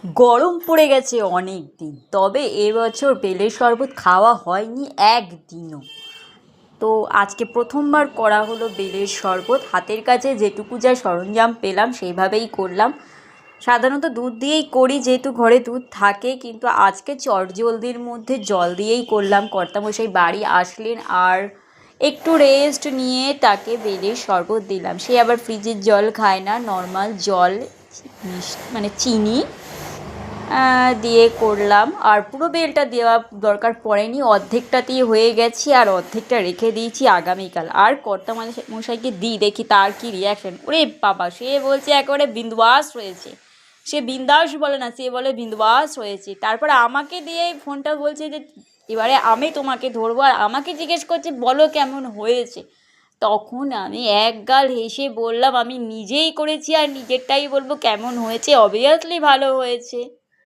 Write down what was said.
গরম পড়ে গেছে অনেক দিন, তবে এবছর বেলের শরবত খাওয়া হয়নি একদিনও। তো আজকে প্রথমবার করা হলো বেলের শরবত। হাতের কাছে যেটুকু যা সরঞ্জাম পেলাম সেইভাবেই করলাম। সাধারণত দুধ দিয়েই করি, যেহেতু ঘরে দুধ থাকে, কিন্তু আজকে চটজলদির মধ্যে জল দিয়েই করলাম। কর্তামশাই বাড়ি আসলেন আর একটু রেস্ট নিয়ে তাকে বেলের শরবত দিলাম। সে আবার ফ্রিজের জল খায় না, নর্মাল জল, মানে চিনি দিয়ে করলাম। আর পুরো বেলটা দেওয়া দরকার পড়েনি, অর্ধেকটাতেই হয়ে গেছে আর অর্ধেকটা রেখে দিয়েছি আগামীকাল। আর কর্তা মশাইকে দিই, দেখি তার কি রিয়াকশন। ওরে বাবা, সে বলছে একেবারে বিন্দাস হয়েছে। সে বিন্দাস বলে না, সে বলে বিন্দাস হয়েছে। তারপর আমাকে দিয়ে ফোনটা বলছে যে এবারে আমি তোমাকে ধরবো, আর আমাকে জিজ্ঞেস করছে বলো কেমন হয়েছে। তখন আমি একগাল হেসে বললাম আমি নিজেই করেছি আর নিজেরটাই বলবো কেমন হয়েছে, অবভিয়াসলি ভালো হয়েছে।